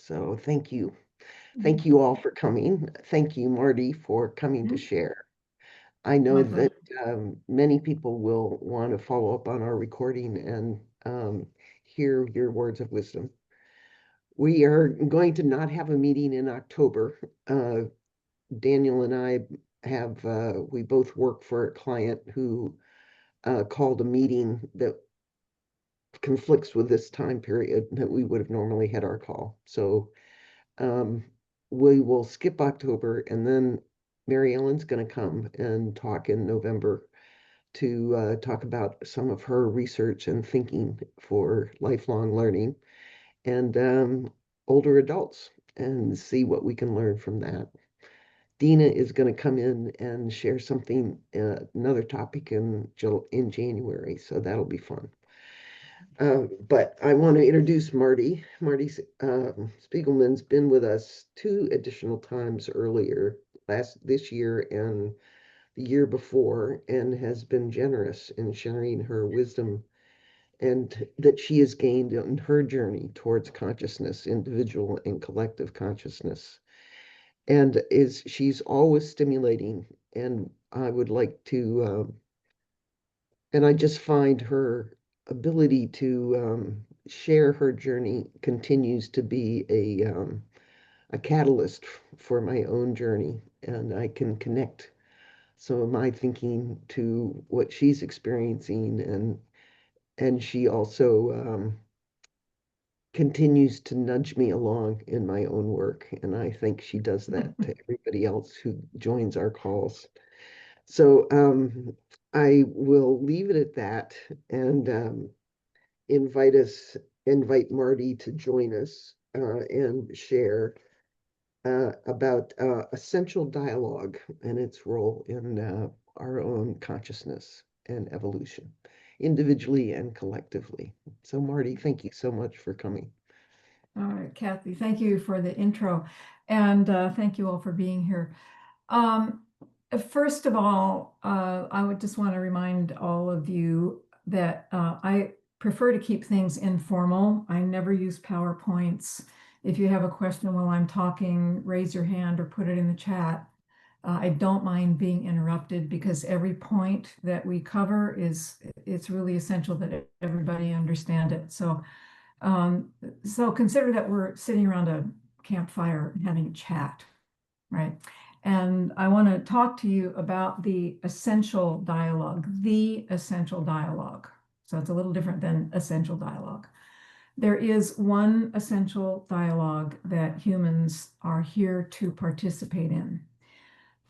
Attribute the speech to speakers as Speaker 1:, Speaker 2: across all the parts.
Speaker 1: So thank you. Thank you all for coming. Thank you, Marty, for coming to share. I know
Speaker 2: My
Speaker 1: that
Speaker 2: pleasure.
Speaker 1: many people will want to follow up on our recording and hear your words of wisdom. We are going to not have a meeting in October. Daniel and I we both work for a client who called a meeting that conflicts with this time period that we would have normally had our call. So um, we will skip October, and then Mary Ellen's going to come and talk in November to talk about some of her research and thinking for lifelong learning and older adults and see what we can learn from that. Dina is going to come in and share something, another topic in January, so that'll be fun. But I want to introduce Marty. Marty Spiegelman's been with us two additional times earlier, this year and the year before, and has been generous in sharing her wisdom and that she has gained in her journey towards consciousness, individual and collective consciousness. And she's always stimulating, and I would like to and I just find her ability to share her journey continues to be a catalyst for my own journey, and I can connect some of my thinking to what she's experiencing, and she also continues to nudge me along in my own work, and I think she does that to everybody else who joins our calls. So I will leave it at that and invite invite Marty to join us and share about essential dialogue and its role in our own consciousness and evolution, individually and collectively. So, Marty, thank you so much for coming.
Speaker 2: All right, Kathy, thank you for the intro, and thank you all for being here. Um, First of all, I would just want to remind all of you that I prefer to keep things informal. I never use PowerPoints. If you have a question while I'm talking, raise your hand or put it in the chat. I don't mind being interrupted because every point that we cover it's really essential that everybody understand it. Um, so consider that we're sitting around a campfire and having a chat, right? And I want to talk to you about the essential dialogue, the essential dialogue. So it's a little different than essential dialogue. There is one essential dialogue that humans are here to participate in.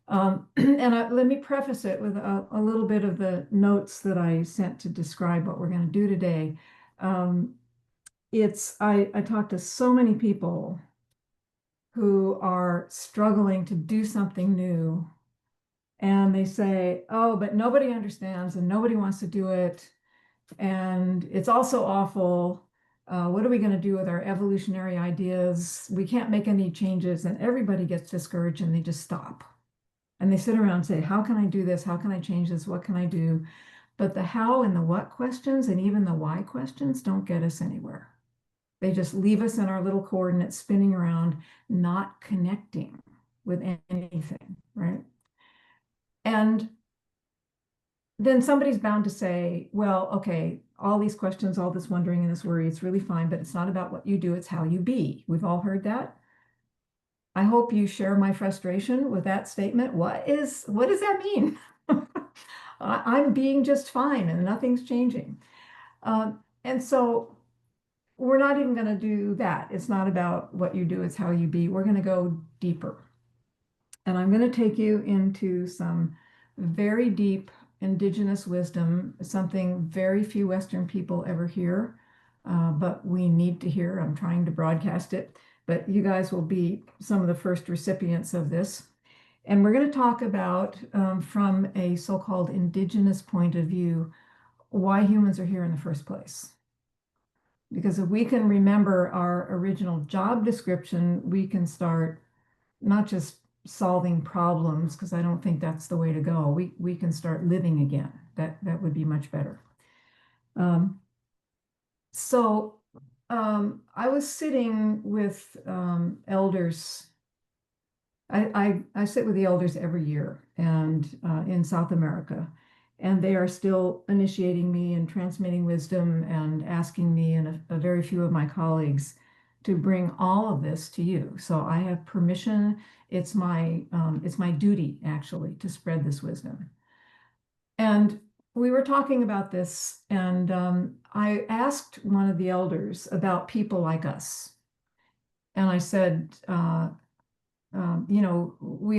Speaker 2: Let me preface it with a little bit of the notes that I sent to describe what we're going to do today. Um, I talked to so many people who are struggling to do something new, and they say, oh, but nobody understands and nobody wants to do it, and it's also awful. What are we going to do with our evolutionary ideas? We can't make any changes, and everybody gets discouraged and they just stop. And they sit around and say, how can I do this? How can I change this? What can I do? But the how and the what questions and even the why questions don't get us anywhere. They just leave us in our little coordinates spinning around, not connecting with anything, right? And then somebody's bound to say, well, okay, all these questions, all this wondering and this worry, it's really fine, but it's not about what you do, it's how you be. We've all heard that. I hope you share my frustration with that statement. What does that mean? I'm being just fine and nothing's changing. And so we're not even going to do that. It's not about what you do, it's how you be. We're going to go deeper. And I'm going to take you into some very deep indigenous wisdom, something very few Western people ever hear, but we need to hear. I'm trying to broadcast it, but you guys will be some of the first recipients of this. And we're going to talk about, from a so-called indigenous point of view, why humans are here in the first place. Because if we can remember our original job description, we can start not just solving problems, because I don't think that's the way to go. We can start living again. That would be much better. So I was sitting with elders. I sit with the elders every year and in South America, and they are still initiating me and transmitting wisdom and asking me and a very few of my colleagues to bring all of this to you. So I have permission. It's my duty actually to spread this wisdom. And we were talking about this, and I asked one of the elders about people like us. And I said, we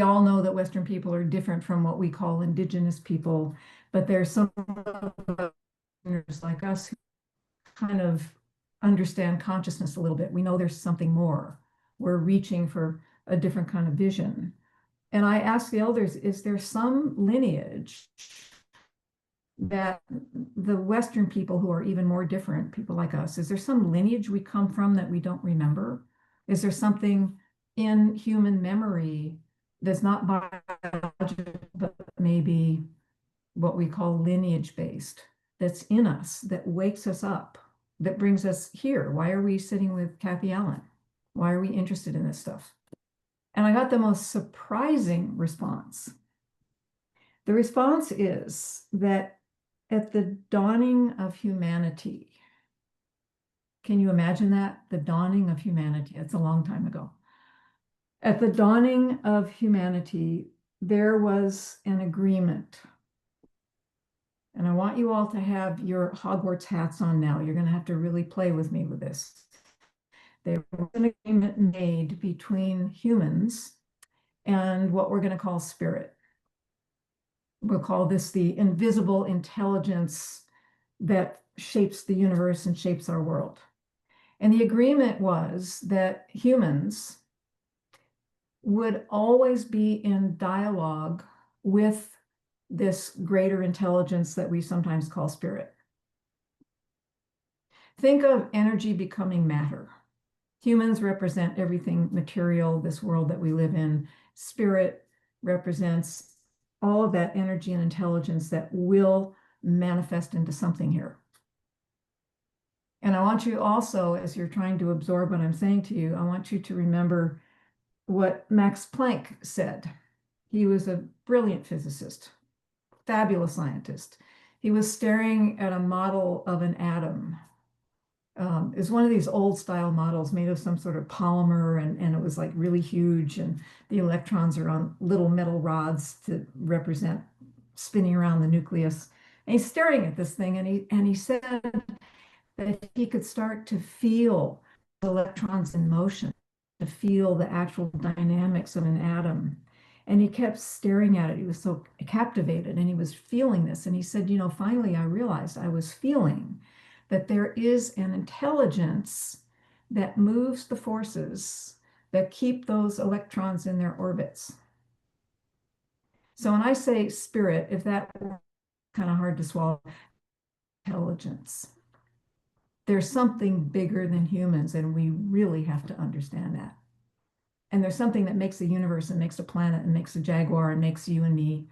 Speaker 2: all know that Western people are different from what we call indigenous people, but there's some Westerners like us who kind of understand consciousness a little bit. We know there's something more. We're reaching for a different kind of vision. And I asked the elders, is there some lineage that the Western people who are even more different, people like us, is there some lineage we come from that we don't remember? Is there something in human memory that's not biological, but maybe what we call lineage based, that's in us, that wakes us up, that brings us here? Why are we sitting with Kathy Allen? Why are we interested in this stuff? And I got the most surprising response. The response is that at the dawning of humanity, can you imagine that? The dawning of humanity. It's a long time ago. At the dawning of humanity, there was an agreement. And I want you all to have your Hogwarts hats on now. You're going to have to really play with me with this. There was an agreement made between humans and what we're going to call spirit. We'll call this the invisible intelligence that shapes the universe and shapes our world. And the agreement was that humans would always be in dialogue with this greater intelligence that we sometimes call spirit. Think of energy becoming matter. Humans represent everything material, this world that we live in. Spirit represents all of that energy and intelligence that will manifest into something here. And I want you also, as you're trying to absorb what I'm saying to you, I want you to remember what Max Planck said. He was a brilliant physicist, fabulous scientist. He was staring at a model of an atom. It was one of these old style models made of some sort of polymer, and it was like really huge, and the electrons are on little metal rods to represent spinning around the nucleus. And he's staring at this thing, and he said that he could start to feel electrons in motion, to feel the actual dynamics of an atom. And he kept staring at it. He was so captivated and he was feeling this. And he said, finally, I realized I was feeling that there is an intelligence that moves the forces that keep those electrons in their orbits. So when I say spirit, if that were kind of hard to swallow, intelligence. There's something bigger than humans, and we really have to understand that. And there's something that makes the universe and makes the planet and makes the jaguar and makes you and me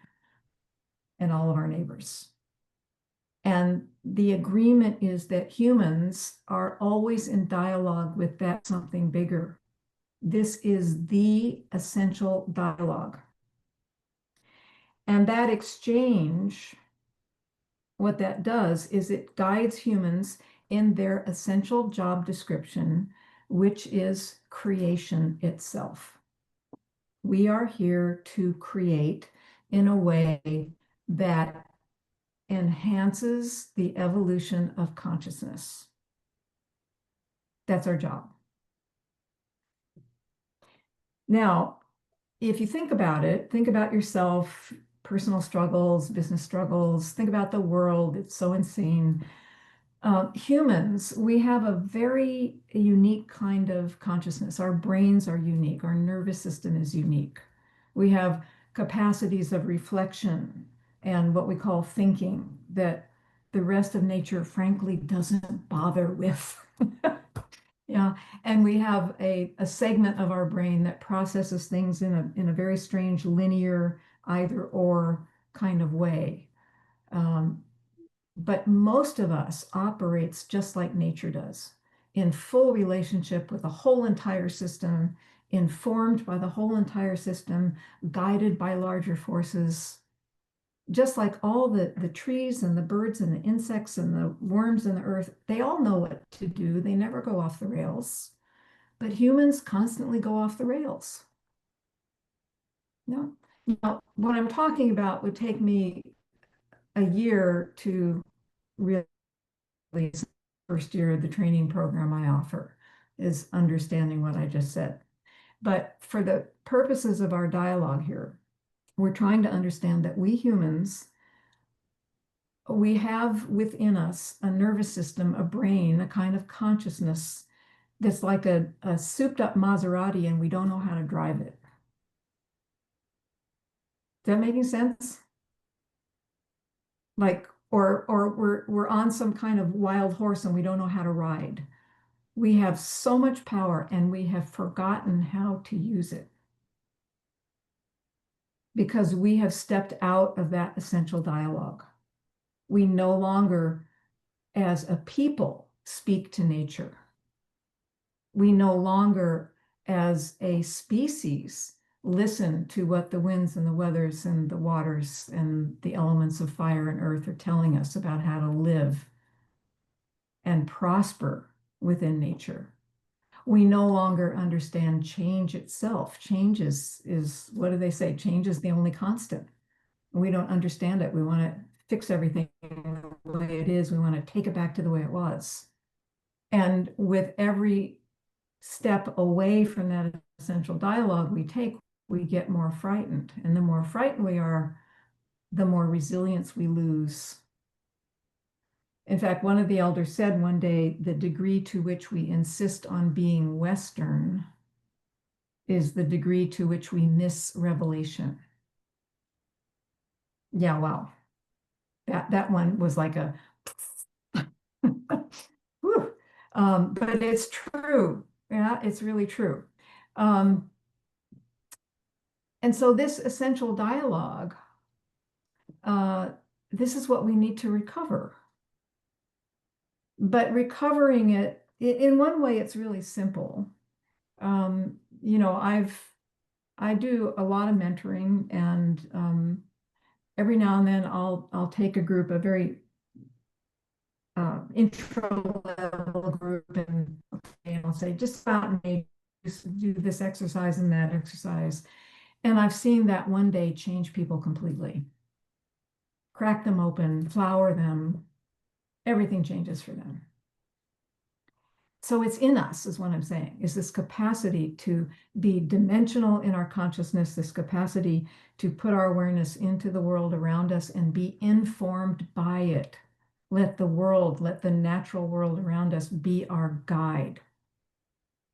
Speaker 2: and all of our neighbors. And the agreement is that humans are always in dialogue with that something bigger. This is the essential dialogue. And that exchange, what that does is it guides humans in their essential job description, which is creation itself. We are here to create in a way that enhances the evolution of consciousness. That's our job. Now, if you think about it, think about yourself, personal struggles, business struggles, think about the world. It's so insane. Humans, we have a very unique kind of consciousness. Our brains are unique. Our nervous system is unique. We have capacities of reflection and what we call thinking that the rest of nature, frankly, doesn't bother with. Yeah, and we have a segment of our brain that processes things in a very strange linear either or kind of way. Um, but most of us operates just like nature does. in full relationship with the whole entire system, informed by the whole entire system, guided by larger forces, just like all the trees and the birds and the insects and the worms in the earth, they all know what to do. They never go off the rails. But humans constantly go off the rails. No. Now, what I'm talking about would take me a year to really, first year of the training program I offer is understanding what I just said. But for the purposes of our dialogue here, we're trying to understand that we humans, we have within us a nervous system, a brain, a kind of consciousness that's like a souped up Maserati and we don't know how to drive it. Is that making sense? Like, or we're on some kind of wild horse and we don't know how to ride. We have so much power and we have forgotten how to use it because we have stepped out of that essential dialogue. We no longer, as a people, speak to nature. We no longer, as a species, listen to what the winds and the weathers and the waters and the elements of fire and earth are telling us about how to live and prosper within nature. We no longer understand change itself. Change is what do they say? Change is the only constant. We don't understand it. We want to fix everything the way it is. We want to take it back to the way it was. And with every step away from that essential dialogue we take, we get more frightened. And the more frightened we are, the more resilience we lose. In fact, one of the elders said one day, the degree to which we insist on being Western is the degree to which we miss revelation. Yeah, wow. That one was like a whew. But it's true. Yeah, it's really true. Um, and so this essential dialogue, uh, this is what we need to recover. But recovering it, in one way, it's really simple. You know, I do a lot of mentoring, and every now and then I'll take a group, a very intro level group, and I'll say, just go out and maybe just do this exercise and that exercise. And I've seen that one day change people completely. Crack them open, flower them, everything changes for them. So it's in us, is what I'm saying, is this capacity to be dimensional in our consciousness, this capacity to put our awareness into the world around us and be informed by it. Let the world, let the natural world around us be our guide.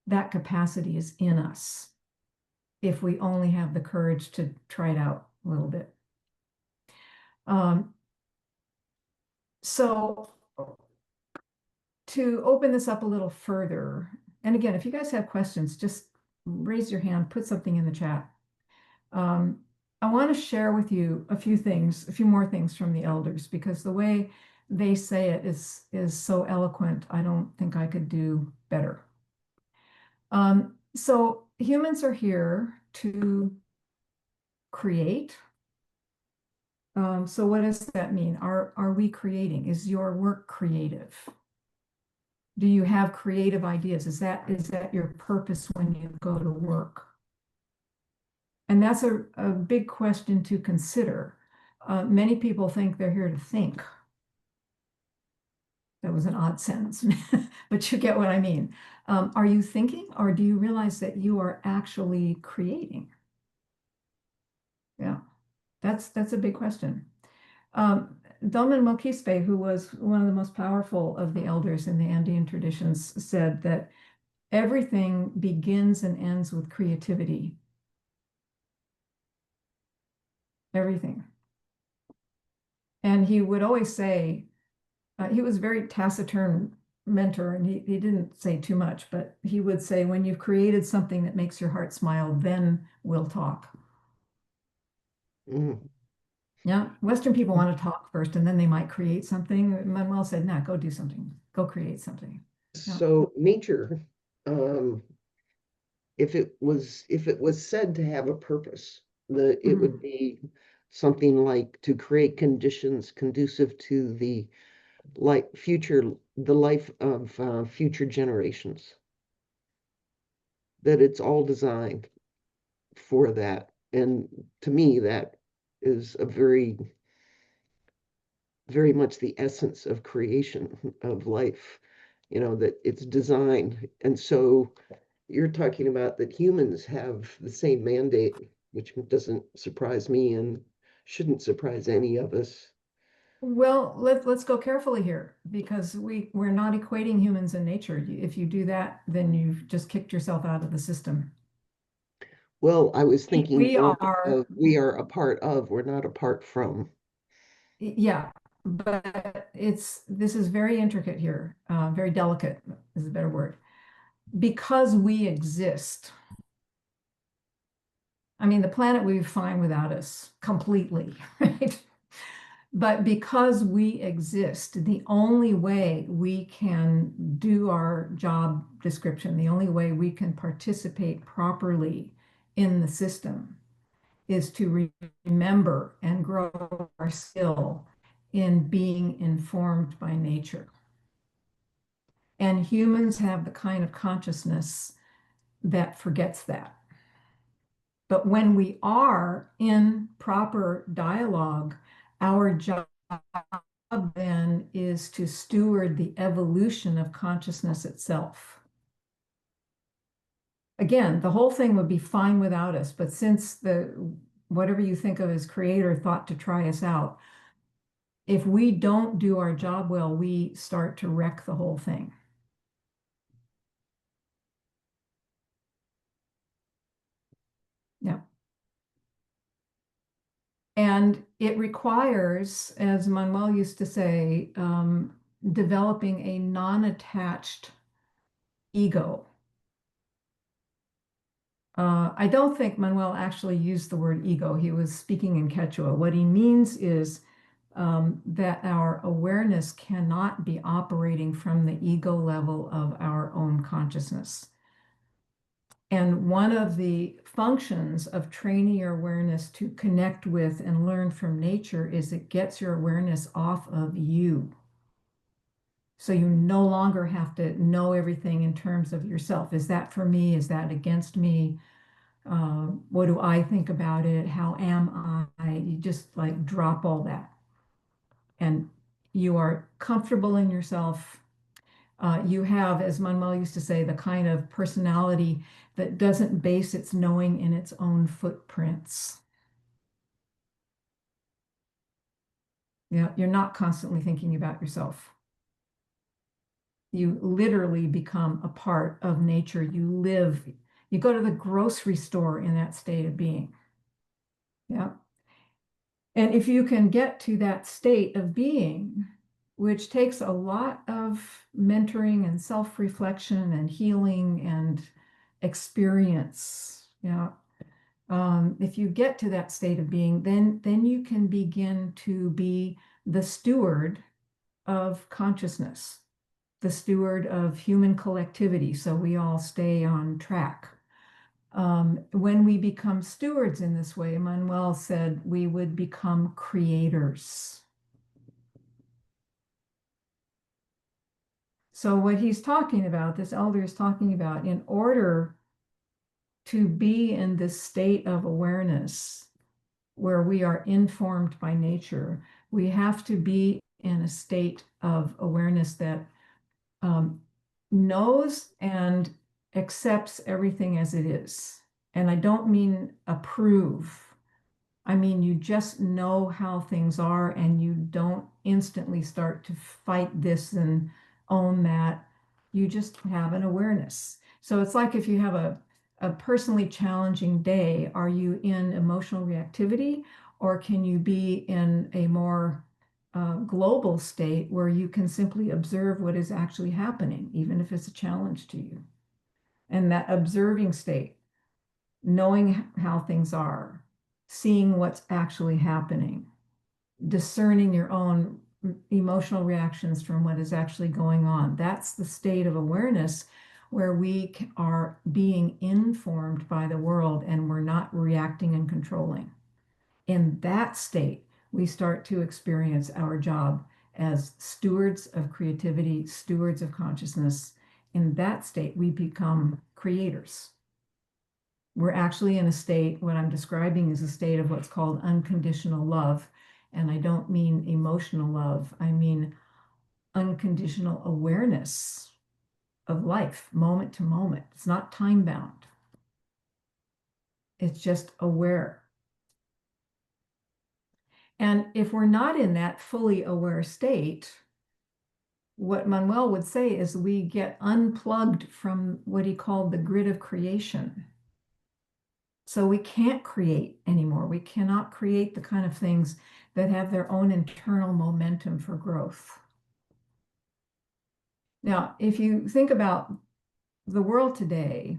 Speaker 2: That capacity is in us if we only have the courage to try it out a little bit. So to open this up a little further, and again, if you guys have questions, just raise your hand, put something in the chat. I want to share with you a few things, a few more things from the elders, because the way they say it is so eloquent. I don't think I could do better. So humans are here to create. So what does that mean? Are we creating? Is your work creative? Do you have creative ideas? Is that your purpose when you go to work? And that's a big question to consider. Many people think they're here to think. That was an odd sentence, but you get what I mean. Are you thinking, or do you realize that you are actually creating? Yeah, that's a big question. Domen Mokispe, who was one of the most powerful of the elders in the Andean traditions, said that everything begins and ends with creativity. Everything. And he would always say, he was a very taciturn mentor, and he didn't say too much, but he would say, when you've created something that makes your heart smile, then we'll talk.
Speaker 1: Mm.
Speaker 2: Yeah, Western people want to talk first, and then they might create something. Manuel said, "Nah, go do something. Go create something." Yeah.
Speaker 1: So nature, um, if it was said to have a purpose, it
Speaker 2: Mhm.
Speaker 1: would be something like to create conditions conducive to the life of future generations. That it's all designed for that. And to me, that is a very much the essence of creation of life, that it's designed. And so you're talking about that humans have the same mandate, which doesn't surprise me and shouldn't surprise any of us.
Speaker 2: Well, let's go carefully here because we're not equating humans and nature. If you do that, then you've just kicked yourself out of the system.
Speaker 1: Well, I was thinking
Speaker 2: We
Speaker 1: more
Speaker 2: are,
Speaker 1: of we are a part of, we're not apart from.
Speaker 2: yeah, but this is very intricate here, very delicate is a better word. Because we exist. I mean, the planet would be fine without us completely, right? But because we exist, the only way we can do our job description, the only way we can participate properly in the system is to remember and grow our skill in being informed by nature. And humans have the kind of consciousness that forgets that. But when we are in proper dialogue, our job then is to steward the evolution of consciousness itself. Again, the whole thing would be fine without us, but since the whatever you think of as creator thought to try us out, if we don't do our job well, we start to wreck the whole thing. Yeah. And it requires, as Manuel used to say, developing a non-attached ego. I don't think Manuel actually used the word ego. He was speaking in Quechua. What he means is that our awareness cannot be operating from the ego level of our own consciousness. And one of the functions of training your awareness to connect with and learn from nature is it gets your awareness off of you. So you no longer have to know everything in terms of yourself. Is that for me? Is that against me? What do I think about it? How am I? You just like drop all that. And you are comfortable in yourself. You have, as Manuel used to say, the kind of personality that doesn't base its knowing in its own footprints. Yeah, you're not constantly thinking about yourself. You literally become a part of nature. You go to the grocery store in that state of being. Yeah. And if you can get to that state of being, which takes a lot of mentoring and self-reflection and healing and experience, if you get to that state of being, then you can begin to be the steward of consciousness, the steward of human collectivity, so we all stay on track. When we become stewards in this way, Manuel said we would become creators. So what he's talking about, this elder is talking about, in order to be in this state of awareness where we are informed by nature, we have to be in a state of awareness that um, knows and accepts everything as it is. And I don't mean approve. I mean, you just know how things are and you don't instantly start to fight this and own that. You just have an awareness. So it's like if you have a personally challenging day, are you in emotional reactivity or can you be in a more global state where you can simply observe what is actually happening, even if it's a challenge to you? And that observing state, knowing how things are, seeing what's actually happening, discerning your own emotional reactions from what is actually going on. That's the state of awareness where we are being informed by the world and we're not reacting and controlling. In that state, we start to experience our job as stewards of creativity, stewards of consciousness. In that state, we become creators. We're actually in a state, what I'm describing is a state of what's called unconditional love. And I don't mean emotional love, I mean unconditional awareness of life, moment to moment. It's not time bound, it's just aware. And if we're not in that fully aware state, what Manuel would say is we get unplugged from what he called the grid of creation. So we can't create anymore. We cannot create the kind of things that have their own internal momentum for growth. Now, if you think about the world today,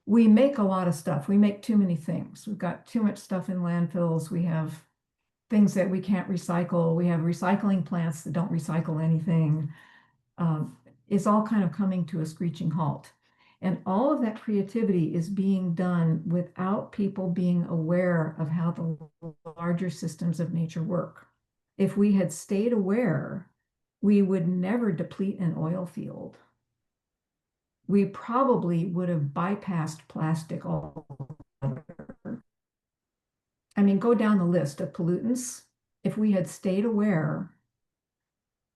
Speaker 2: we make a lot of stuff. We make too many things. We've got too much stuff in landfills. We have things that we can't recycle. We have recycling plants that don't recycle anything. It's all kind of coming to a screeching halt. And all of that creativity is being done without people being aware of how the larger systems of nature work. If we had stayed aware, we would never deplete an oil field. We probably would have bypassed plastic altogether. I mean, go down the list of pollutants. If we had stayed aware,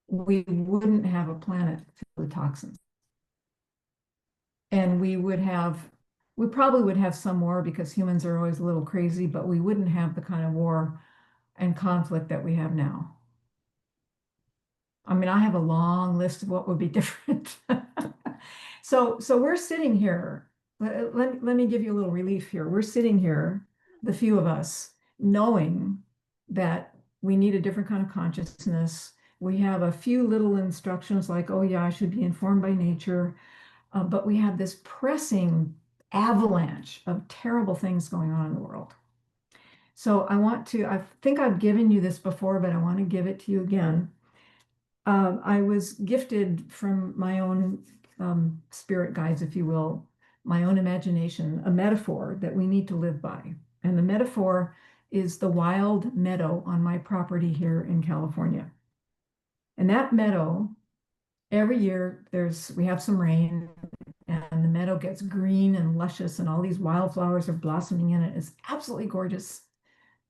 Speaker 2: we wouldn't have a planet filled with toxins. And we probably would have some more because humans are always a little crazy, but we wouldn't have the kind of war and conflict that we have now. I mean, I have a long list of what would be different. So we're sitting here. Let me give you a little relief here. We're sitting here, the few of us, knowing that we need a different kind of consciousness. We have a few little instructions like, oh yeah, I should be informed by nature. But we have this pressing avalanche of terrible things going on in the world. So I think I've given you this before, but I want to give it to you again. I was gifted from my own spirit guides, if you will, my own imagination, a metaphor that we need to live by. And the metaphor is the wild meadow on my property here in California. And that meadow, every year we have some rain and the meadow gets green and luscious and all these wildflowers are blossoming in it. It's absolutely gorgeous.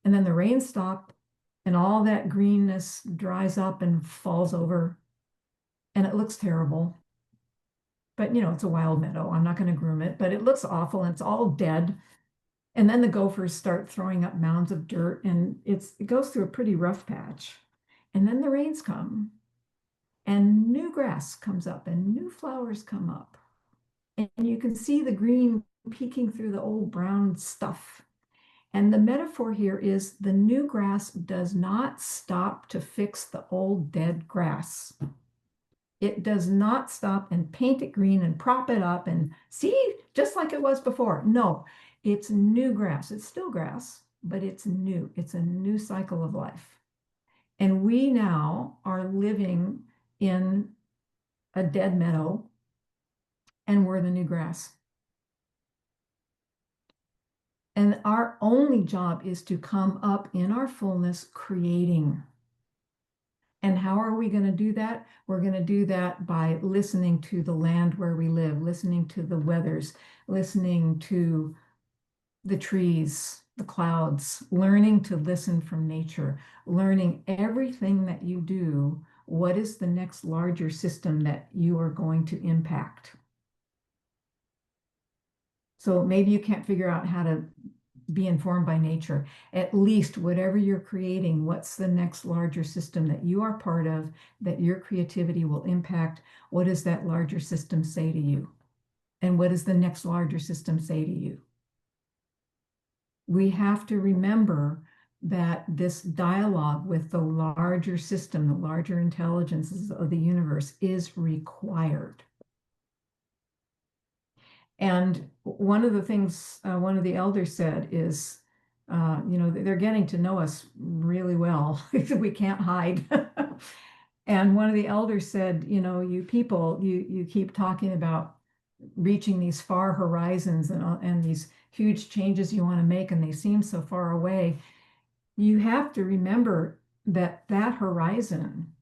Speaker 2: And then the rains stop and all that greenness dries up and falls over and it looks terrible. But it's a wild meadow. I'm not going to groom it, but it looks awful and it's all dead. And then the gophers start throwing up mounds of dirt and it goes through a pretty rough patch. And then the rains come and new grass comes up and new flowers come up. And you can see the green peeking through the old brown stuff. And the metaphor here is the new grass does not stop to fix the old dead grass. It does not stop and paint it green and prop it up and see, just like it was before. No, it's new grass. It's still grass, but it's new. It's a new cycle of life. And we now are living in a dead meadow and we're the new grass. And our only job is to come up in our fullness creating. And how are we going to do that? We're going to do that by listening to the land where we live, listening to the weathers, listening to the trees, the clouds, learning to listen from nature, learning everything that you do. What is the next larger system that you are going to impact? So maybe you can't figure out how to be informed by nature. At least whatever you're creating, what's the next larger system that you are part of, that your creativity will impact? What does that larger system say to you? And what does the next larger system say to you? We have to remember that this dialogue with the larger system, the larger intelligences of the universe is required. And one of the things one of the elders said is, They're getting to know us really well. We can't hide. And one of the elders said, you people, you keep talking about reaching these far horizons and these huge changes you want to make, and they seem so far away. You have to remember that that horizon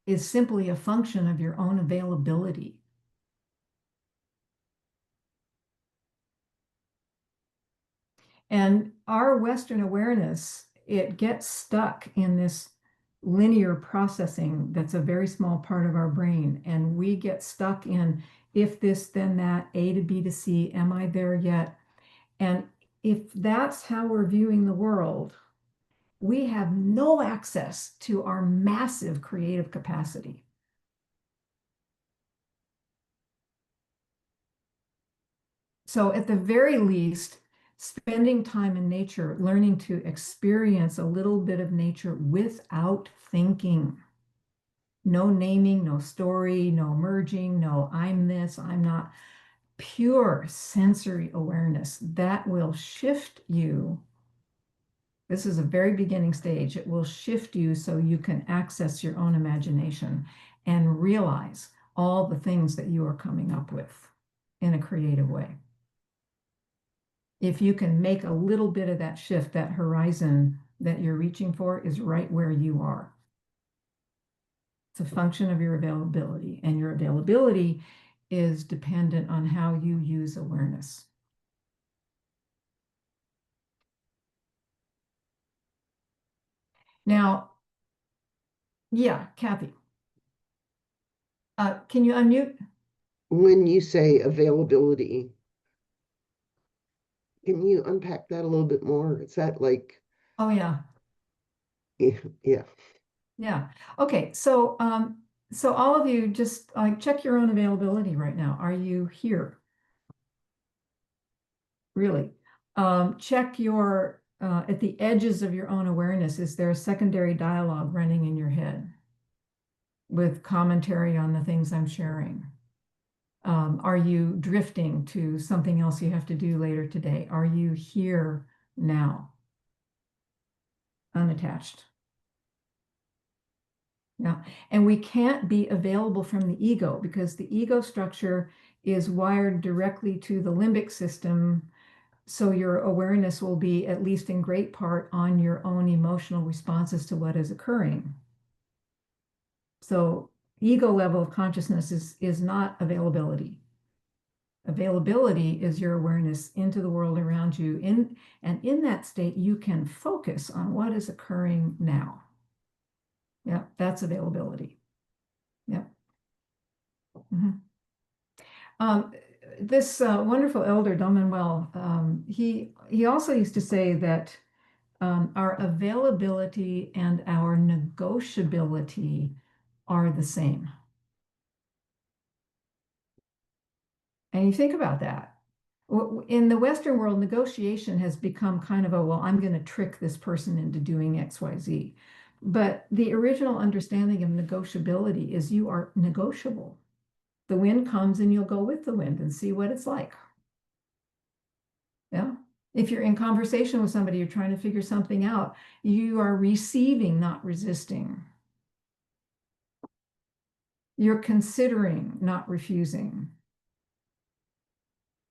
Speaker 2: is simply a function of your own availability. And our Western awareness, it gets stuck in this linear processing that's a very small part of our brain. And we get stuck in if this, then that, A to B to C, am I there yet? And if that's how we're viewing the world, we have no access to our massive creative capacity. So, at the very least, spending time in nature, learning to experience a little bit of nature without thinking. No naming, no story, no merging, no I'm this, I'm not. Pure sensory awareness that will shift you. This is a very beginning stage. It will shift you so you can access your own imagination and realize all the things that you are coming up with in a creative way. If you can make a little bit of that shift, that horizon that you're reaching for is right where you are. It's a function of your availability, and your availability is dependent on how you use awareness. Now, yeah, Kathy, can you unmute?
Speaker 1: When you say availability, can you unpack that a little bit more? Is that like,
Speaker 2: Oh, yeah.
Speaker 1: yeah.
Speaker 2: Yeah. Okay. So all of you just check your own availability right now. Are you here? Really? Check your at the edges of your own awareness. Is there a secondary dialogue running in your head with commentary on the things I'm sharing? Are you drifting to something else you have to do later today? Are you here now, unattached? Yeah. And we can't be available from the ego because the ego structure is wired directly to the limbic system. So your awareness will be, at least in great part, on your own emotional responses to what is occurring. So ego level of consciousness is not availability. Availability is your awareness into the world around you. And in that state, you can focus on what is occurring now. Yeah, that's availability. Yeah. Mhm. Um, this wonderful elder, Don Manuel, he also used to say that our availability and our negotiability are the same. And you think about that. In the Western world, negotiation has become kind of a, well, I'm going to trick this person into doing X, Y, Z. But the original understanding of negotiability is you are negotiable. The wind comes and you'll go with the wind and see what it's like. Yeah. If you're in conversation with somebody, you're trying to figure something out, you are receiving, not resisting. You're considering, not refusing.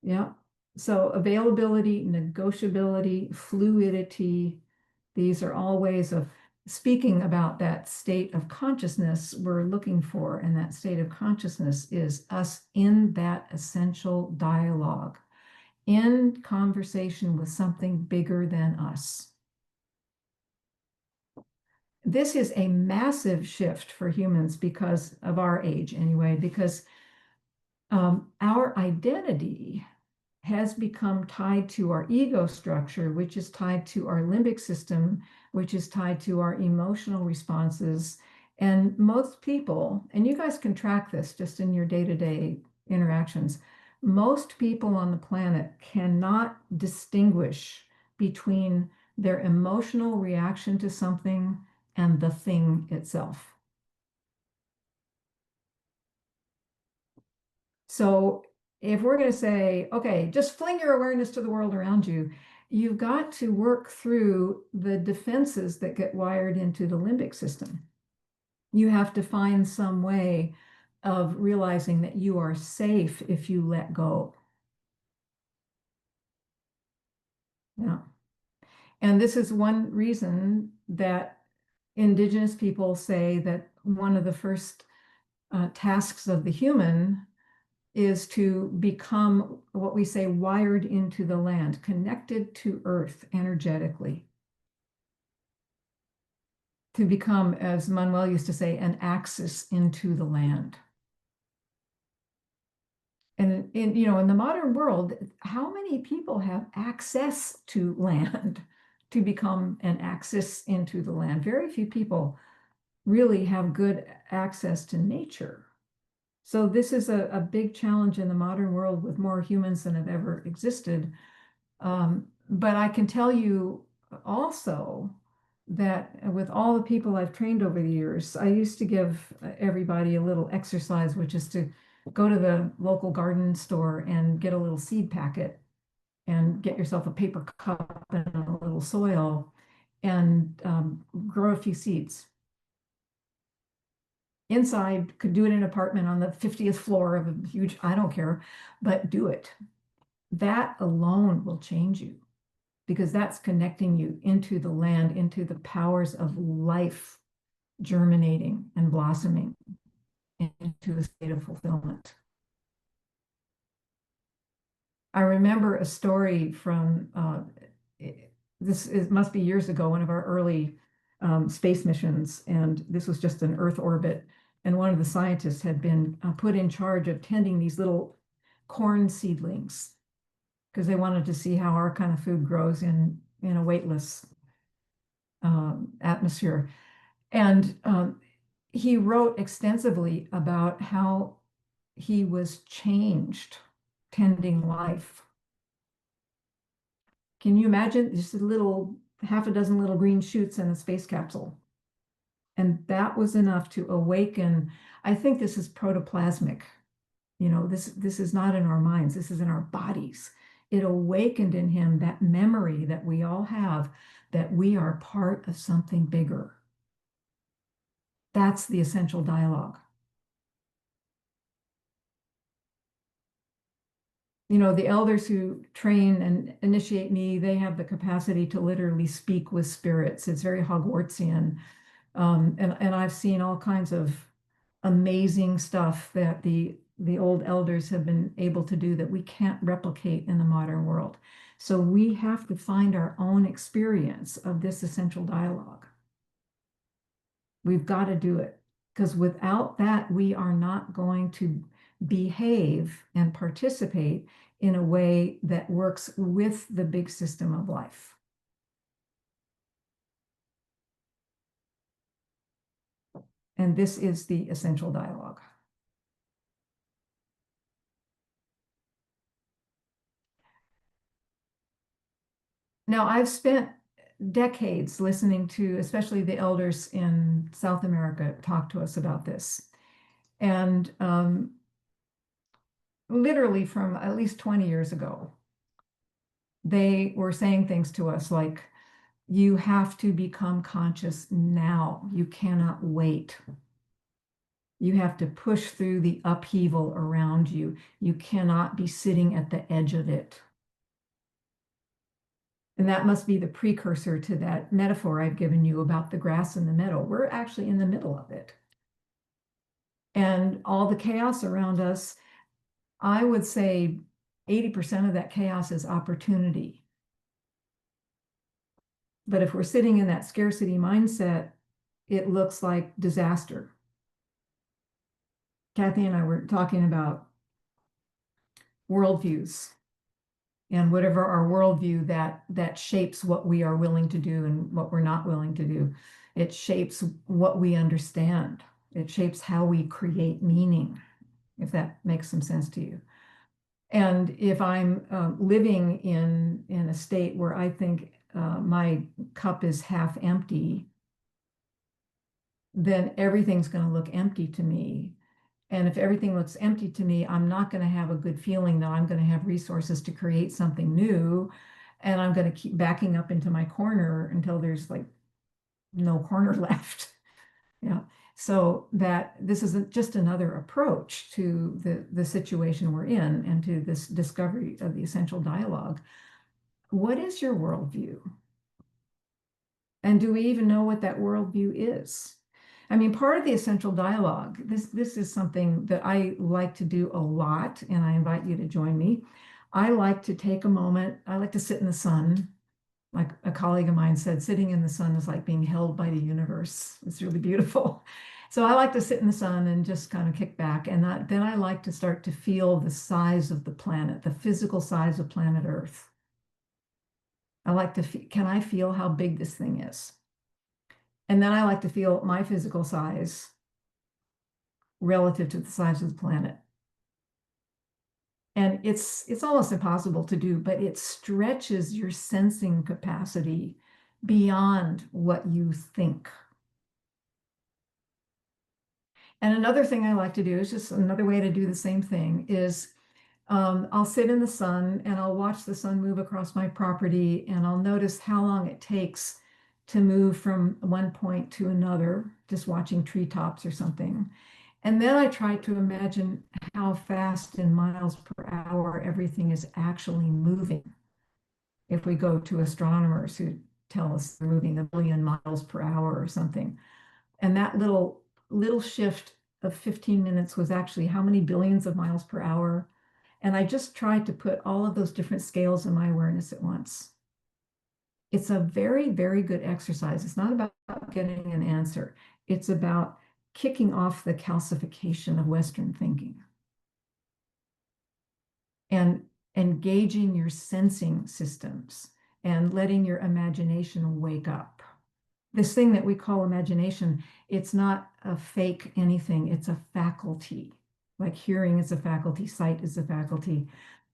Speaker 2: Yeah. So availability, negotiability, fluidity, these are all ways of speaking about that state of consciousness we're looking for. And that state of consciousness is us in that essential dialogue, in conversation with something bigger than us. This is a massive shift for humans because of our age, anyway, because our identity has become tied to our ego structure, which is tied to our limbic system, which is tied to our emotional responses. And most people, and you guys can track this just in your day-to-day interactions, most people on the planet cannot distinguish between their emotional reaction to something and the thing itself. So if we're going to say, okay, just fling your awareness to the world around you, you've got to work through the defenses that get wired into the limbic system. You have to find some way of realizing that you are safe if you let go. Yeah. And this is one reason that Indigenous people say that one of the first tasks of the human is to become what we say wired into the land, connected to earth energetically. To become, as Manuel used to say, an axis into the land. And in the modern world, how many people have access to land to become an axis into the land? Very few people really have good access to nature. So this is a big challenge in the modern world with more humans than have ever existed. But I can tell you also that with all the people I've trained over the years, I used to give everybody a little exercise, which is to go to the local garden store and get a little seed packet and get yourself a paper cup and a little soil and grow a few seeds. Inside, could do it in an apartment on the 50th floor of a huge, I don't care, but do it. That alone will change you because that's connecting you into the land, into the powers of life germinating and blossoming into a state of fulfillment. I remember a story from it must be years ago, one of our early space missions, and this was just an Earth orbit. And one of the scientists had been put in charge of tending these little corn seedlings because they wanted to see how our kind of food grows in a weightless atmosphere. And he wrote extensively about how he was changed tending life. Can you imagine just half a dozen little green shoots in a space capsule? And that was enough to awaken. I think this is protoplasmic. This is not in our minds, this is in our bodies. It awakened in him that memory that we all have, that we are part of something bigger. That's the essential dialogue. The elders who train and initiate me, they have the capacity to literally speak with spirits. It's very Hogwartsian. And I've seen all kinds of amazing stuff that the old elders have been able to do that we can't replicate in the modern world. So we have to find our own experience of this essential dialogue. We've got to do it because without that, we are not going to behave and participate in a way that works with the big system of life. And this is the essential dialogue. Now, I've spent decades listening to, especially the elders in South America, talk to us about this. And literally from at least 20 years ago, they were saying things to us like, you have to become conscious now. You cannot wait. You have to push through the upheaval around you. You cannot be sitting at the edge of it. And that must be the precursor to that metaphor I've given you about the grass in the meadow. We're actually in the middle of it. And all the chaos around us, I would say 80% of that chaos is opportunity. But if we're sitting in that scarcity mindset, it looks like disaster. Kathy and I were talking about worldviews and whatever our worldview that shapes what we are willing to do and what we're not willing to do. It shapes what we understand. It shapes how we create meaning, if that makes some sense to you. And if I'm living in a state where I think my cup is half empty, then everything's going to look empty to me. And if everything looks empty to me, I'm not going to have a good feeling that I'm going to have resources to create something new. and I'm going to keep backing up into my corner until there's like no corner left. Yeah. So that this is just another approach to the situation we're in and to this discovery of the essential dialogue. What is your worldview? And do we even know what that worldview is? I mean, part of the essential dialogue, this is something that I like to do a lot, and I invite you to join me. I like to take a moment, I like to sit in the sun. Like a colleague of mine said, sitting in the sun is like being held by the universe. It's really beautiful. So I like to sit in the sun and just kind of kick back. And then I like to start to feel the size of the planet, the physical size of planet Earth. I like to, can I feel how big this thing is? And then I like to feel my physical size relative to the size of the planet. And it's almost impossible to do, but it stretches your sensing capacity beyond what you think. And another thing I like to do is just another way to do the same thing is I'll sit in the sun and I'll watch the sun move across my property and I'll notice how long it takes to move from one point to another, just watching treetops or something. And then I try to imagine how fast in miles per hour everything is actually moving. If we go to astronomers who tell us they're moving 1 billion miles per hour or something. And that little shift of 15 minutes was actually how many billions of miles per hour. And I just tried to put all of those different scales in my awareness at once. It's a very, very good exercise. It's not about getting an answer. It's about kicking off the calcification of Western thinking and engaging your sensing systems and letting your imagination wake up. This thing that we call imagination, it's not a fake anything, it's a faculty. Like hearing is a faculty, sight is a faculty.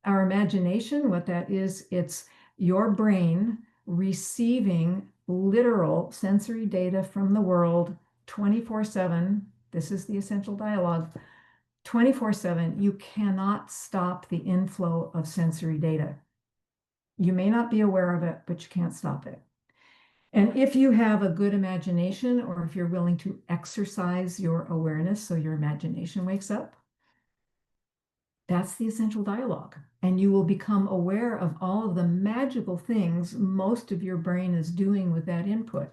Speaker 2: Our imagination, what that is, it's your brain receiving literal sensory data from the world 24/7. This is the essential dialogue. 24/7, you cannot stop the inflow of sensory data. You may not be aware of it, but you can't stop it. And if you have a good imagination, or if you're willing to exercise your awareness so your imagination wakes up, that's the essential dialogue. And you will become aware of all of the magical things most of your brain is doing with that input.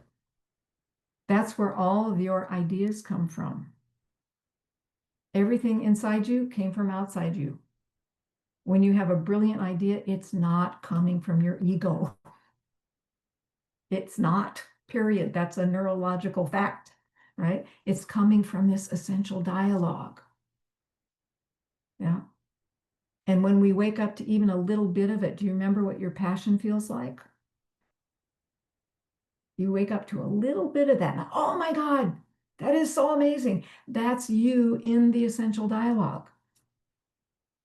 Speaker 2: That's where all of your ideas come from. Everything inside you came from outside you. When you have a brilliant idea, it's not coming from your ego. It's not, period. That's a neurological fact, right? It's coming from this essential dialogue. Yeah. And when we wake up to even a little bit of it, do you remember what your passion feels like? You wake up to a little bit of that. Oh my God, that is so amazing. That's you in the essential dialogue.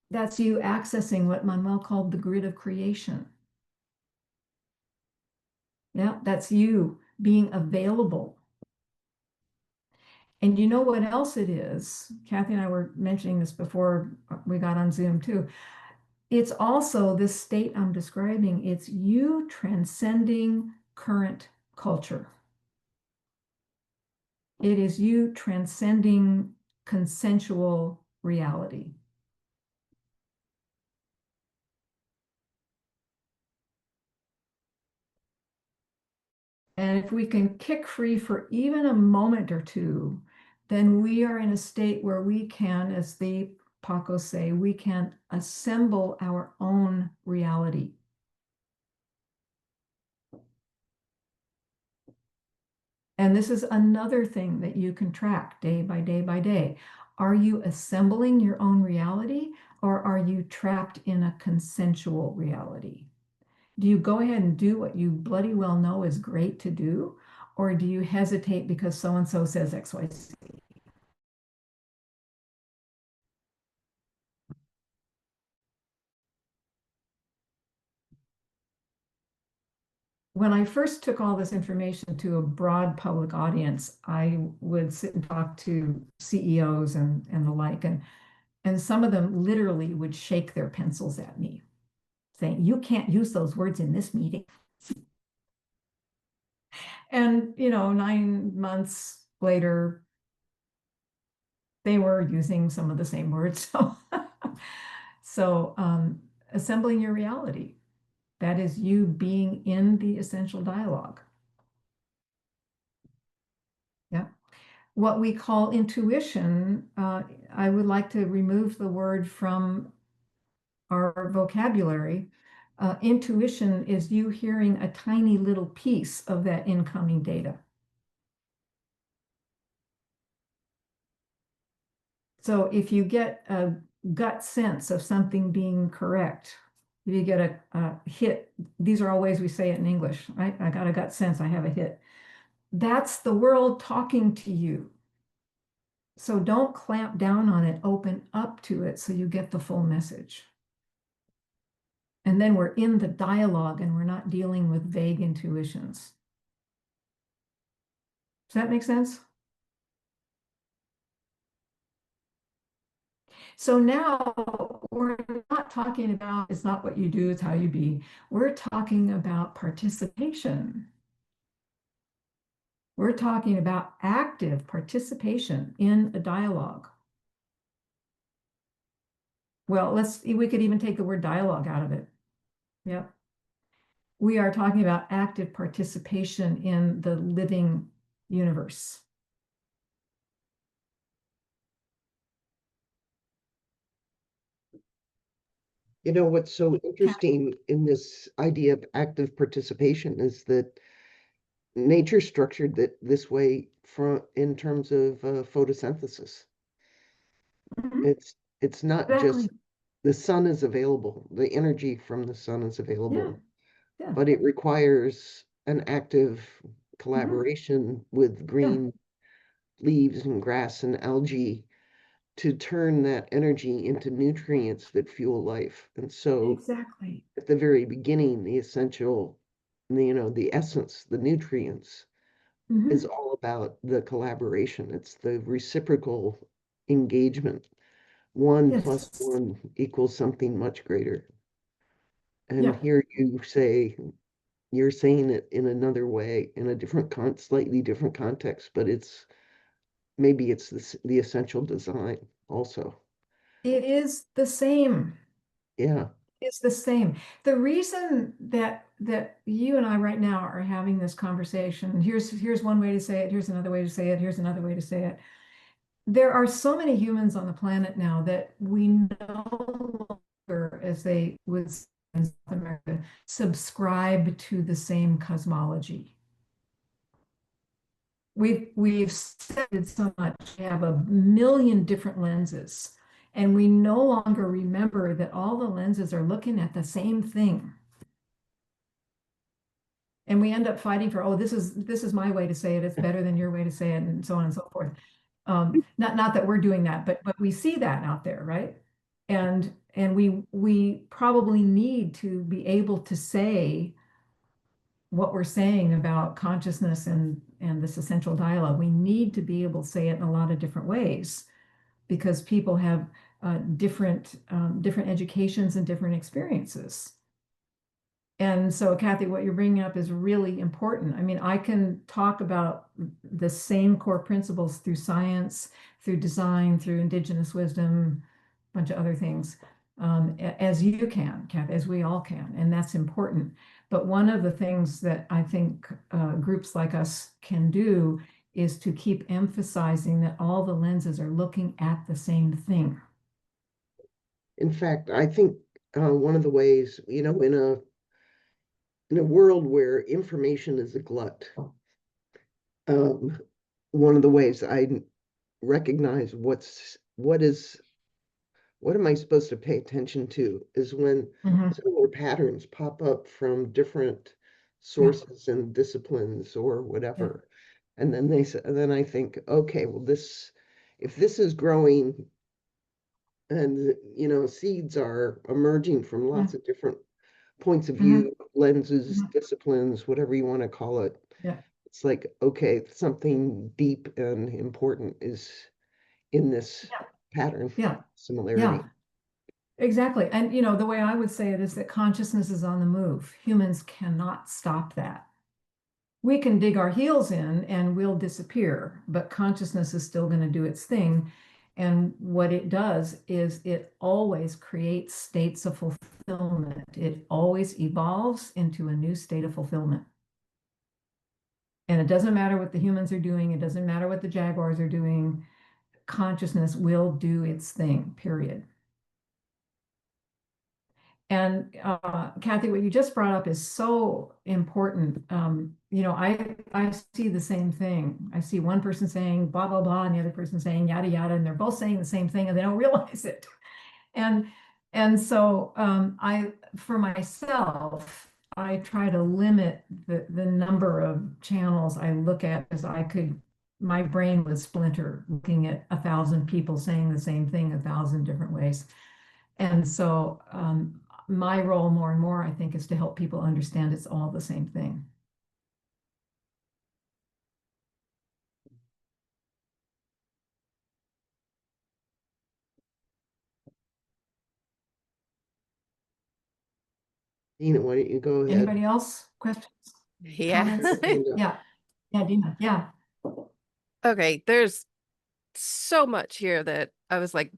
Speaker 2: That's you accessing what Manuel called the grid of creation. Yeah, that's you being available. And you know what else it is? Kathy and I were mentioning this before we got on Zoom too. It's also this state I'm describing, it's you transcending current culture. It is you transcending consensual reality. And if we can kick free for even a moment or two, then we are in a state where we can, as the Pacos say, we can assemble our own reality. And this is another thing that you can track day by day by day. Are you assembling your own reality, or are you trapped in a consensual reality? Do you go ahead and do what you bloody well know is great to do, or do you hesitate because so-and-so says XYZ? When I first took all this information to a broad public audience, I would sit and talk to CEOs and the like, and some of them literally would shake their pencils at me. saying, you can't use those words in this meeting. And, 9 months later, they were using some of the same words. So assembling your reality, that is you being in the essential dialogue. Yeah. What we call intuition, I would like to remove the word from our vocabulary. Intuition is you hearing a tiny little piece of that incoming data. So if you get a gut sense of something being correct, if you get a hit, these are all ways we say it in English, right? I got a gut sense, I have a hit. That's the world talking to you. So don't clamp down on it, open up to it so you get the full message. And then we're in the dialogue and we're not dealing with vague intuitions. Does that make sense? So now we're not talking about it's not what you do, it's how you be. We're talking about participation. We're talking about active participation in a dialogue. Well, we could even take the word dialogue out of it. Yep. We are talking about active participation in the living universe.
Speaker 1: What's so interesting in this idea of active participation is that nature structured that this way from in terms of photosynthesis.
Speaker 2: Mhm.
Speaker 1: It's not
Speaker 2: Exactly.
Speaker 1: just the sun is available, the energy from the sun is
Speaker 2: Yeah.
Speaker 1: available,
Speaker 2: Yeah.
Speaker 1: but it requires an active
Speaker 2: Mhm.
Speaker 1: collaboration with
Speaker 2: Yeah.
Speaker 1: green leaves and grass and algae to turn that energy into nutrients that fuel life. And so
Speaker 2: Exactly.
Speaker 1: at the very beginning, the essential, the essence, the nutrients is
Speaker 2: Mhm.
Speaker 1: all about the collaboration. It's the reciprocal engagement. One plus
Speaker 2: Yes.
Speaker 1: one equals something much greater. And
Speaker 2: Yeah.
Speaker 1: here you're saying it in another way, in a slightly different context, but maybe it's the essential design also.
Speaker 2: It is the same.
Speaker 1: Yeah.
Speaker 2: It's the same. The reason that you and I right now are having this conversation, here's one way to say it, here's another way to say it, here's another way to say it. There are so many humans on the planet now that we no longer, as they would say in South America, subscribe to the same cosmology. We've studied so much, we have a million different lenses, and we no longer remember that all the lenses are looking at the same thing. And we end up fighting for, oh, this is my way to say it, it's better than your way to say it, and so on and so forth. Not that we're doing that, but we see that out there, right? And we probably need to be able to say what we're saying about consciousness and this essential dialogue. We need to be able to say it in a lot of different ways because people have different educations and different experiences. And so, Kathy, what you're bringing up is really important. I mean, I can talk about the same core principles through science, through design, through indigenous wisdom, a bunch of other things, as you can, Kathy, as we all can, and that's important. But one of the things that I think groups like us can do is to keep emphasizing that all the lenses are looking at the same thing.
Speaker 1: In fact, I think one of the ways, in a world where information is a glut, um, one of the ways I recognize what am I supposed to pay attention to is when
Speaker 2: Mhm.
Speaker 1: similar patterns pop up from different
Speaker 2: Yeah,
Speaker 1: sources and disciplines or
Speaker 2: yeah,
Speaker 1: whatever. And then and then I think, okay, well, if this is growing and, seeds are emerging from
Speaker 2: yeah,
Speaker 1: lots of different points of
Speaker 2: mhm,
Speaker 1: view, lenses,
Speaker 2: mhm,
Speaker 1: disciplines, whatever you want to call it.
Speaker 2: yeah,
Speaker 1: It's like, okay, something deep and important is in this
Speaker 2: yeah,
Speaker 1: pattern
Speaker 2: yeah, yeah.
Speaker 1: similarity.
Speaker 2: Exactly. And the way I would say it is that consciousness is on the move. Humans cannot stop that. We can dig our heels in and we'll disappear, but consciousness is still going to do its thing. And what it does is it always creates states of fulfillment. It always evolves into a new state of fulfillment. And it doesn't matter what the humans are doing, it doesn't matter what the jaguars are doing. Consciousness will do its thing, period. And Kathy, what you just brought up is so important. I see the same thing. I see one person saying blah blah blah, and the other person saying yada yada, and they're both saying the same thing, and they don't realize it. And so for myself, I try to limit the number of channels I look at, as my brain would splinter looking at 1,000 people saying the same thing 1,000 different ways. And so my role more and more, I think, is to help people understand it's all the same thing.
Speaker 1: Dina, why don't you go ahead?
Speaker 2: Anybody else? Questions?
Speaker 3: Yeah.
Speaker 2: Comments? Yeah. Yeah, Dina. Yeah.
Speaker 3: Okay, there's so much here that I was like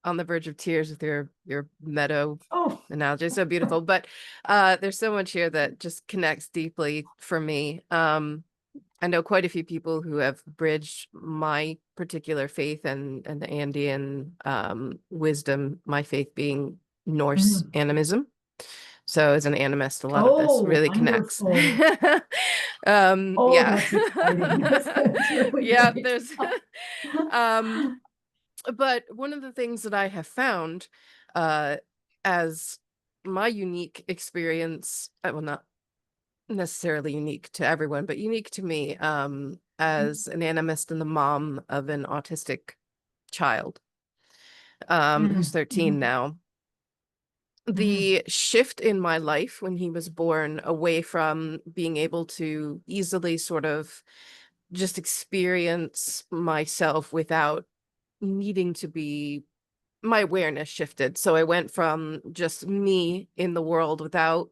Speaker 3: on the verge of tears with your meadow
Speaker 2: Oh,
Speaker 3: analogy. So beautiful. But there's so much here that just connects deeply for me. I know quite a few people who have bridged my particular faith and the Andean wisdom, my faith being Norse animism. So as an animist, a lot of this
Speaker 2: oh,
Speaker 3: really connects.
Speaker 2: wonderful. Oh,
Speaker 3: Yeah.
Speaker 2: that's exciting. That's really
Speaker 3: Yeah,
Speaker 2: great.
Speaker 3: there's but one of the things that I have found as my unique experience, well, not necessarily unique to everyone, but unique to me, as an animist and the mom of an autistic child, who's 13 now. The shift in my life when he was born, away from being able to easily sort of just experience myself without needing to be, my awareness shifted. So I went from just me in the world without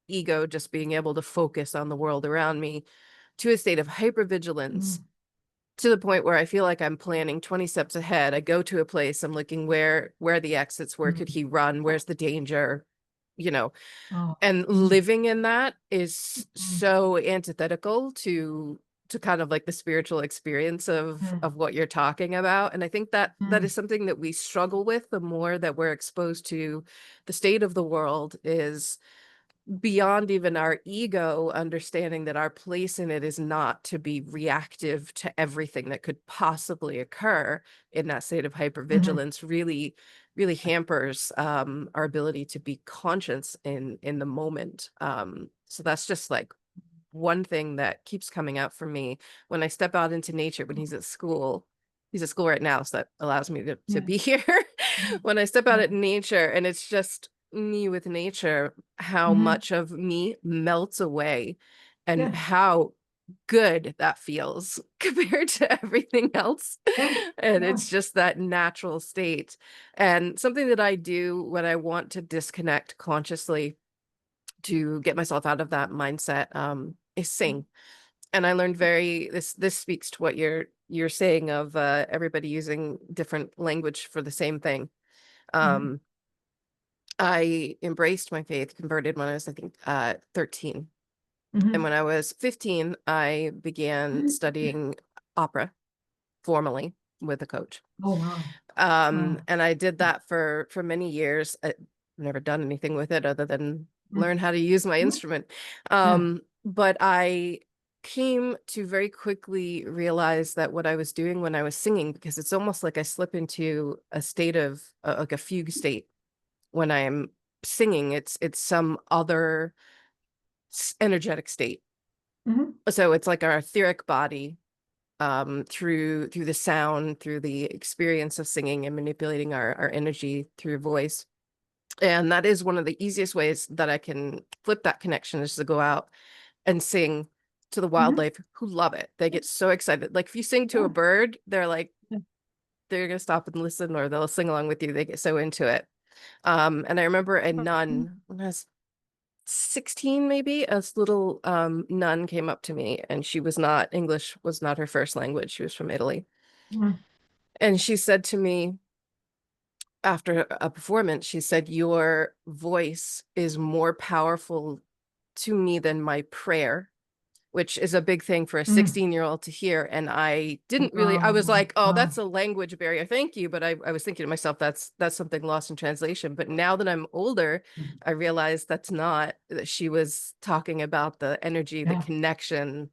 Speaker 3: ego, just being able to focus on the world around me, to a state of hypervigilance, to the point where I feel like I'm planning 20 steps ahead. I go to a place, I'm looking where the exits, where could he run, where's the danger,
Speaker 2: Oh.
Speaker 3: and living in that is so antithetical to kind of like the spiritual experience of what you're talking about. And I think that is something that we struggle with the more that we're exposed to the state of the world, is beyond even our ego understanding that our place in it is not to be reactive to everything that could possibly occur in that state of hypervigilance. Really hampers our ability to be conscious in the moment. So that's just like one thing that keeps coming out for me when I step out into nature. When he's at school right now, so that allows me to be here. When I step out at nature and it's just me with nature, how much of me melts away, and how good that feels compared to everything else. And it's just that natural state. And something that I do when I want to disconnect consciously to get myself out of that mindset is sing. And I learned this speaks to what you're saying of everybody using different language for the same thing. I embraced my faith, converted when I was, I think, 13. And when I was 15, I began studying opera formally with a coach.
Speaker 2: Oh, wow.
Speaker 3: And I did that for many years. I've never done anything with it other than learn how to use my instrument. But I came to very quickly realize that what I was doing when I was singing, because it's almost like I slip into a state of like a fugue state when I am singing. It's some other energetic state. So it's like our etheric body, through the sound, through the experience of singing and manipulating our energy through voice. And that is one of the easiest ways that I can flip that connection, is to go out and sing to the wildlife, who love it. They get so excited. Like if you sing to a bird, they're like, they're going to stop and listen, or they'll sing along with you. They get so into it. And I remember a nun when I was 16, maybe, a little nun came up to me, and she was not, English was not her first language. She was from Italy.
Speaker 2: Mhm.
Speaker 3: And she said to me after a performance, she said, "Your voice is more powerful to me than my prayer," which is a big thing for a
Speaker 2: Mm.
Speaker 3: 16-year-old to hear. And I didn't really, I was
Speaker 2: Wow.
Speaker 3: like, oh,
Speaker 2: Wow.
Speaker 3: that's a language barrier. Thank you. But I was thinking to myself, that's something lost in translation. But now that I'm older, I realized that's not, that she was talking about the energy, the
Speaker 2: Yeah.
Speaker 3: connection.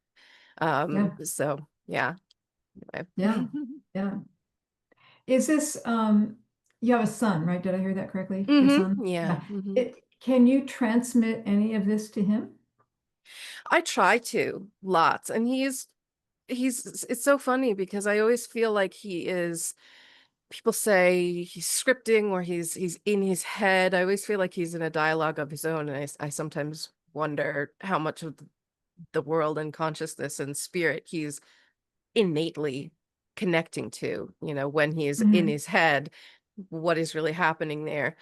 Speaker 2: Yeah.
Speaker 3: So yeah. Anyway.
Speaker 2: Yeah. Yeah. Is this, you have a son, right? Did I hear that correctly? Your son?
Speaker 3: Yeah.
Speaker 2: Yeah. Can you transmit any of this to him?
Speaker 3: I try to lots. And he's it's so funny because I always feel like he is, people say he's scripting or he's in his head. I always feel like he's in a dialogue of his own. And I sometimes wonder how much of the world and consciousness and spirit he's innately connecting to, when he's in
Speaker 2: Mhm.
Speaker 3: his head, what is really happening there.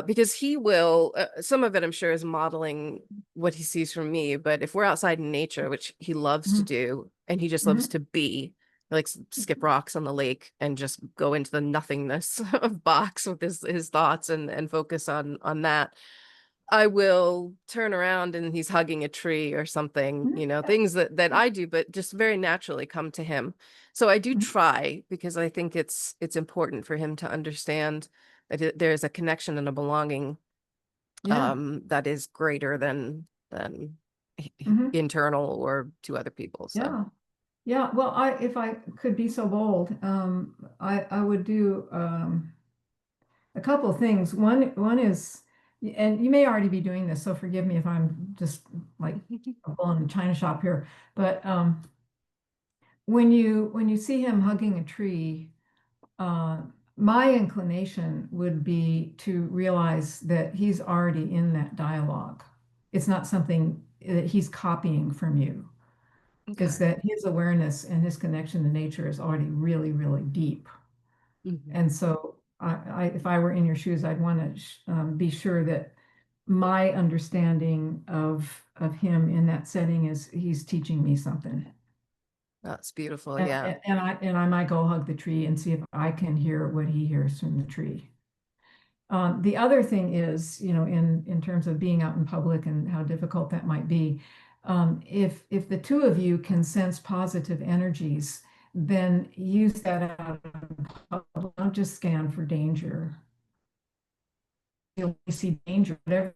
Speaker 3: Because he will, some of it I'm sure is modeling what he sees from me, but if we're outside in nature, which he loves to
Speaker 2: Mhm.
Speaker 3: do, and he just loves
Speaker 2: Mhm.
Speaker 3: to be, like skip rocks on the lake and just go into the nothingness of box with his thoughts and focus on that. I will turn around and he's hugging a tree or something,
Speaker 2: Mhm.
Speaker 3: things that I do, but just very naturally come to him. So I do
Speaker 2: Mhm.
Speaker 3: try, because I think it's important for him to understand that there's a connection and a belonging
Speaker 2: Yeah.
Speaker 3: that is greater than
Speaker 2: Mhm.
Speaker 3: internal or to other people. So
Speaker 2: Yeah. Yeah. Well, if I could be so bold, I would do, a couple of things. One is, and you may already be doing this, so forgive me if I'm just like a bull in a china shop here. But when you see him hugging a tree, uh, my inclination would be to realize that he's already in that dialogue. It's not something that he's copying from you. It's
Speaker 3: okay.
Speaker 2: that his awareness and his connection to nature is already really, really deep.
Speaker 3: Mhm.
Speaker 2: And so if I were in your shoes, I'd want to be sure that my understanding of him in that setting is he's teaching me something.
Speaker 3: That's beautiful.
Speaker 2: And,
Speaker 3: Yeah.
Speaker 2: and I might go hug the tree and see if I can hear what he hears from the tree. The other thing is, in terms of being out in public and how difficult that might be, if the two of you can sense positive energies, then use that out in public. Don't just scan for danger. You'll see danger, whatever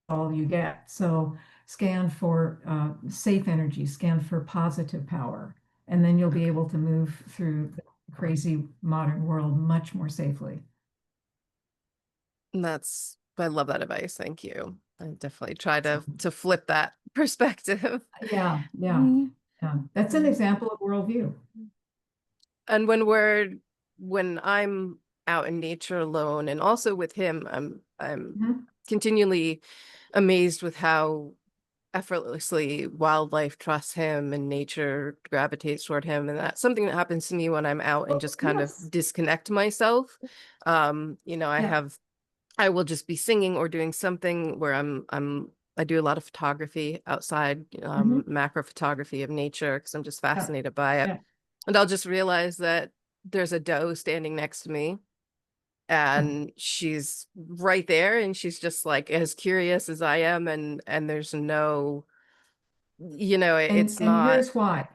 Speaker 2: all you get. So scan for safe energy, scan for positive power, and then you'll be
Speaker 3: Okay.
Speaker 2: able to move through the crazy modern world much more safely.
Speaker 3: And I love that advice. Thank you. I definitely try to flip that perspective.
Speaker 2: Yeah, yeah,
Speaker 3: Mhm.
Speaker 2: yeah. That's an example of worldview.
Speaker 3: And when I'm out in nature alone, and also with him, I'm
Speaker 2: Mhm.
Speaker 3: continually amazed with how effortlessly wildlife trusts him and nature gravitates toward him. And that's something that happens to me when I'm out and
Speaker 2: Oh,
Speaker 3: just kind of
Speaker 2: yes.
Speaker 3: disconnect myself.
Speaker 2: Yeah.
Speaker 3: I will just be singing or doing something where I do a lot of photography outside,
Speaker 2: Mhm.
Speaker 3: macro photography of nature, because I'm just
Speaker 2: Yeah.
Speaker 3: fascinated by it.
Speaker 2: Yeah.
Speaker 3: And I'll just realize that there's a doe standing next to me, and she's right there, and she's just like as curious as I am, and there's no,
Speaker 2: And
Speaker 3: it's
Speaker 2: and
Speaker 3: not.
Speaker 2: here's why.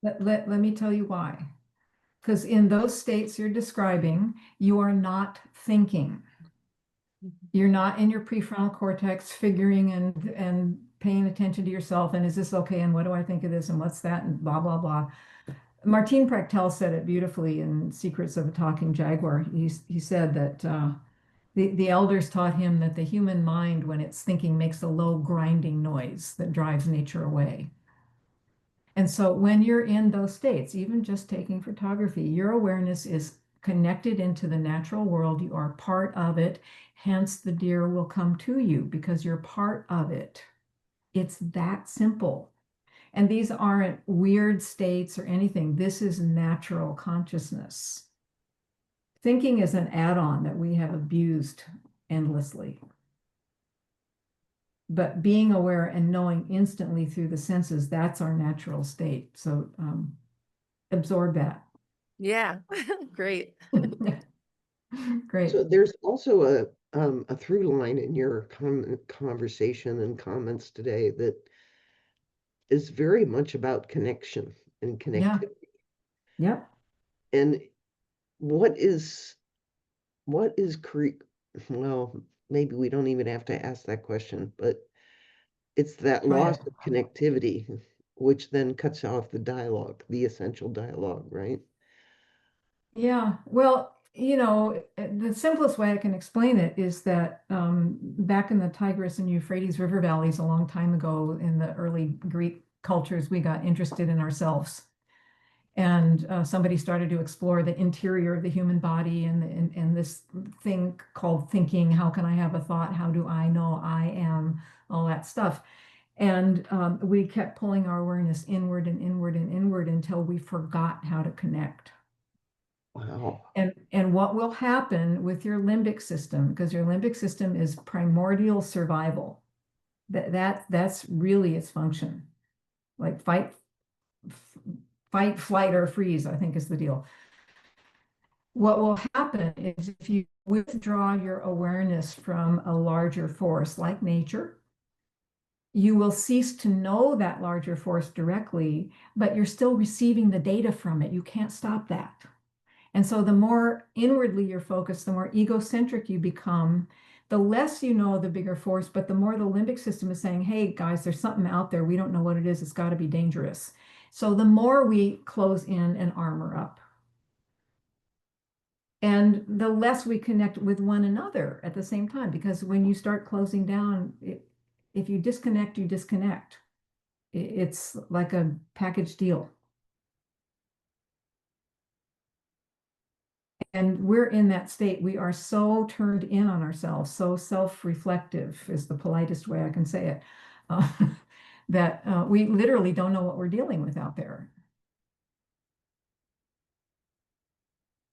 Speaker 2: Let me tell you why. Because in those states you're describing, you are not thinking. You're not in your prefrontal cortex figuring and paying attention to yourself. And is this okay? And what do I think of this? And what's that? And blah, blah, blah. Martin Prechtel said it beautifully in Secrets of a Talking Jaguar. He said that the elders taught him that the human mind, when it's thinking, makes a low grinding noise that drives nature away. And so when you're in those states, even just taking photography, your awareness is connected into the natural world. You are part of it. Hence, the deer will come to you because you're part of it. It's that simple. And these aren't weird states or anything. This is natural consciousness. Thinking is an add-on that we have abused endlessly. But being aware and knowing instantly through the senses, that's our natural state. So absorb that.
Speaker 3: Yeah, great.
Speaker 2: Great.
Speaker 1: So there's also a through line in your conversation and comments today that is very much about connection and
Speaker 2: Yeah.
Speaker 1: connectivity.
Speaker 2: Yep.
Speaker 1: And what is well, maybe we don't even have to ask that question, but it's that
Speaker 2: Try
Speaker 1: loss
Speaker 2: it.
Speaker 1: of connectivity, which then cuts off the dialogue, the essential dialogue, right?
Speaker 2: Yeah. Well, you know, the simplest way I can explain it is that back in the Tigris and Euphrates River valleys a long time ago in the early Greek cultures, we got interested in ourselves. And somebody started to explore the interior of the human body and this thing called thinking. How can I have a thought? How do I know I am? All that stuff. And we kept pulling our awareness inward and inward and inward until we forgot how to connect.
Speaker 1: Wow.
Speaker 2: And what will happen with your limbic system, because your limbic system is primordial survival. That's really its function. Like fight, flight, or freeze, I think is the deal. What will happen is if you withdraw your awareness from a larger force like nature, you will cease to know that larger force directly, but you're still receiving the data from it. You can't stop that. And so the more inwardly you're focused, the more egocentric you become, the less you know the bigger force, but the more the limbic system is saying, hey guys, there's something out there. We don't know what it is. It's got to be dangerous. So the more we close in and armor up. And the less we connect with one another at the same time, because when you start closing down, if you disconnect, you disconnect. It's like a package deal. And we're in that state. We are so turned in on ourselves, so self-reflective is the politest way I can say it, that we literally don't know what we're dealing with out there.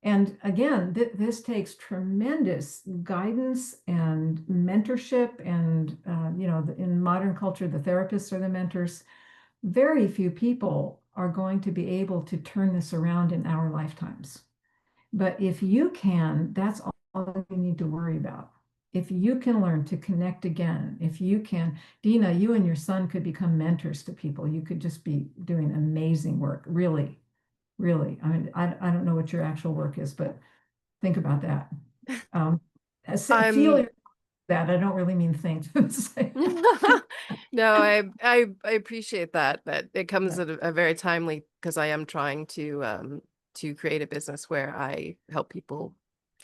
Speaker 2: And again, this takes tremendous guidance and mentorship. And, you know, in modern culture, the therapists are the mentors. Very few people are going to be able to turn this around in our lifetimes. But if you can, that's all you need to worry about. If you can learn to connect again, if you can, Dina, you and your son could become mentors to people. You could just be doing amazing work, really, really. I mean, I don't know what your actual work is, but think about that. Feel
Speaker 3: I'm
Speaker 2: that. I don't really mean think.
Speaker 3: no, I appreciate that, but it comes
Speaker 2: Yeah.
Speaker 3: at a very timely because I am trying to create a business where I help people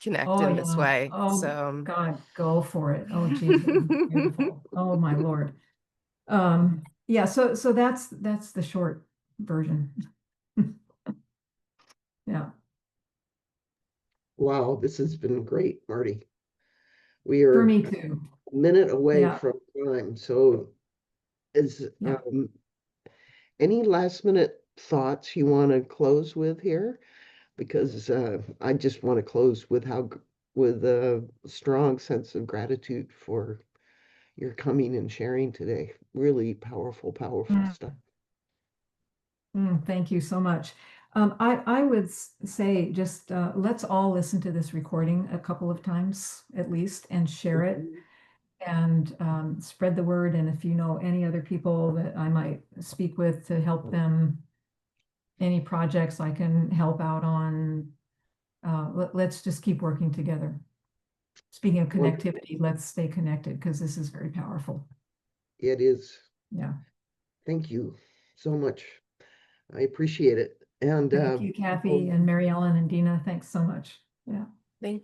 Speaker 3: connect
Speaker 2: Oh
Speaker 3: in this
Speaker 2: yeah.
Speaker 3: way.
Speaker 2: Oh
Speaker 3: So
Speaker 2: God, go for it. Oh geez, that would be beautiful. Oh my Lord. Yeah, so that's the short version. Yeah.
Speaker 1: Wow, this has been great, Marty. We
Speaker 2: For
Speaker 1: are
Speaker 2: me
Speaker 1: a
Speaker 2: too.
Speaker 1: minute away
Speaker 2: Yeah.
Speaker 1: from time. So is
Speaker 2: Yeah.
Speaker 1: any last minute thoughts you want to close with here? Because I just want to close with with a strong sense of gratitude for your coming and sharing today. Really powerful, powerful
Speaker 2: Mm,
Speaker 1: stuff.
Speaker 2: thank you so much. I would say just let's all listen to this recording a couple of times at least and share it
Speaker 1: Mhm.
Speaker 2: and spread the word. And if you know any other people that I might speak with to help them, any projects I can help out on, let's just keep working together. Speaking of
Speaker 1: Wonderful.
Speaker 2: connectivity, let's stay connected because this is very powerful.
Speaker 1: It is.
Speaker 2: Yeah.
Speaker 1: Thank you so much. I appreciate it. And
Speaker 2: Thank you, Kathy
Speaker 1: well,
Speaker 2: and Mary Ellen and Dina. Thanks so much. Yeah.
Speaker 3: thank